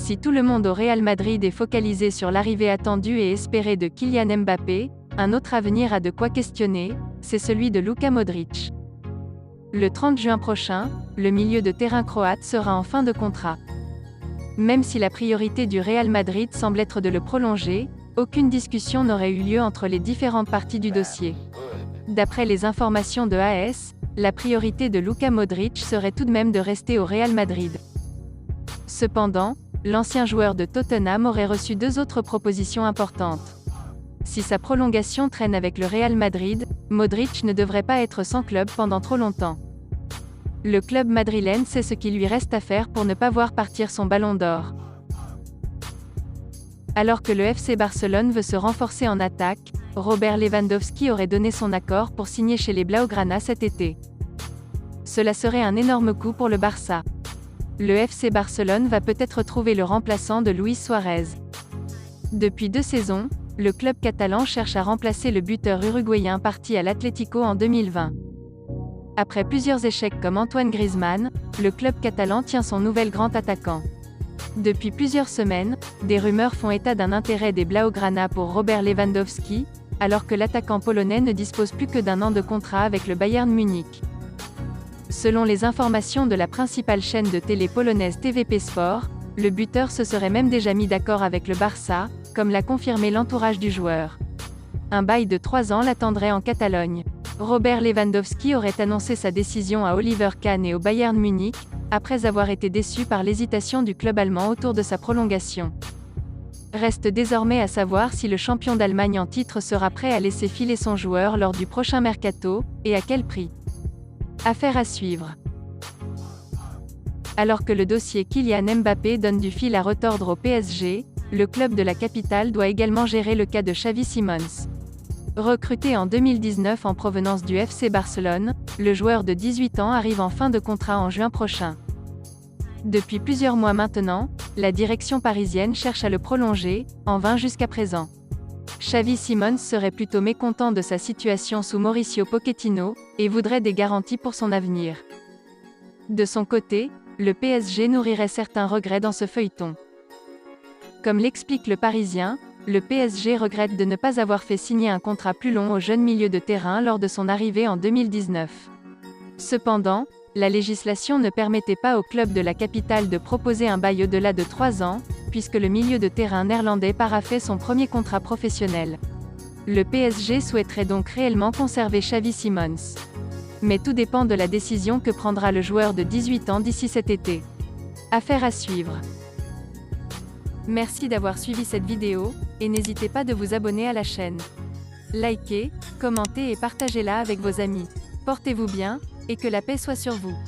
Si tout le monde au Real Madrid est focalisé sur l'arrivée attendue et espérée de Kylian Mbappé, un autre avenir a de quoi questionner, c'est celui de Luka Modric. Le 30 juin prochain, le milieu de terrain croate sera en fin de contrat. Même si la priorité du Real Madrid semble être de le prolonger, aucune discussion n'aurait eu lieu entre les différentes parties du dossier. D'après les informations de AS, la priorité de Luka Modric serait tout de même de rester au Real Madrid. Cependant, l'ancien joueur de Tottenham aurait reçu deux autres propositions importantes. Si sa prolongation traîne avec le Real Madrid, Modric ne devrait pas être sans club pendant trop longtemps. Le club madrilène sait ce qu'il lui reste à faire pour ne pas voir partir son ballon d'or. Alors que le FC Barcelone veut se renforcer en attaque, Robert Lewandowski aurait donné son accord pour signer chez les Blaugrana cet été. Cela serait un énorme coup pour le Barça. Le FC Barcelone va peut-être trouver le remplaçant de Luis Suarez. Depuis 2 saisons, le club catalan cherche à remplacer le buteur uruguayen parti à l'Atlético en 2020. Après plusieurs échecs comme Antoine Griezmann, le club catalan tient son nouvel grand attaquant. Depuis plusieurs semaines, des rumeurs font état d'un intérêt des Blaugrana pour Robert Lewandowski, alors que l'attaquant polonais ne dispose plus que d'1 an de contrat avec le Bayern Munich. Selon les informations de la principale chaîne de télé polonaise TVP Sport, le buteur se serait même déjà mis d'accord avec le Barça, comme l'a confirmé l'entourage du joueur. Un bail de 3 ans l'attendrait en Catalogne. Robert Lewandowski aurait annoncé sa décision à Oliver Kahn et au Bayern Munich, après avoir été déçu par l'hésitation du club allemand autour de sa prolongation. Reste désormais à savoir si le champion d'Allemagne en titre sera prêt à laisser filer son joueur lors du prochain mercato, et à quel prix. Affaire à suivre. Alors que le dossier Kylian Mbappé donne du fil à retordre au PSG, le club de la capitale doit également gérer le cas de Xavi Simons. Recruté en 2019 en provenance du FC Barcelone, le joueur de 18 ans arrive en fin de contrat en juin prochain. Depuis plusieurs mois maintenant, la direction parisienne cherche à le prolonger, en vain jusqu'à présent. Xavi Simons serait plutôt mécontent de sa situation sous Mauricio Pochettino, et voudrait des garanties pour son avenir. De son côté, le PSG nourrirait certains regrets dans ce feuilleton. Comme l'explique le Parisien, le PSG regrette de ne pas avoir fait signer un contrat plus long au jeune milieu de terrain lors de son arrivée en 2019. Cependant, la législation ne permettait pas au club de la capitale de proposer un bail au-delà de 3 ans, puisque le milieu de terrain néerlandais paraphait son premier contrat professionnel. Le PSG souhaiterait donc réellement conserver Xavi Simons. Mais tout dépend de la décision que prendra le joueur de 18 ans d'ici cet été. Affaire à suivre. Merci d'avoir suivi cette vidéo, et n'hésitez pas de vous abonner à la chaîne. Likez, commentez et partagez-la avec vos amis. Portez-vous bien, et que la paix soit sur vous.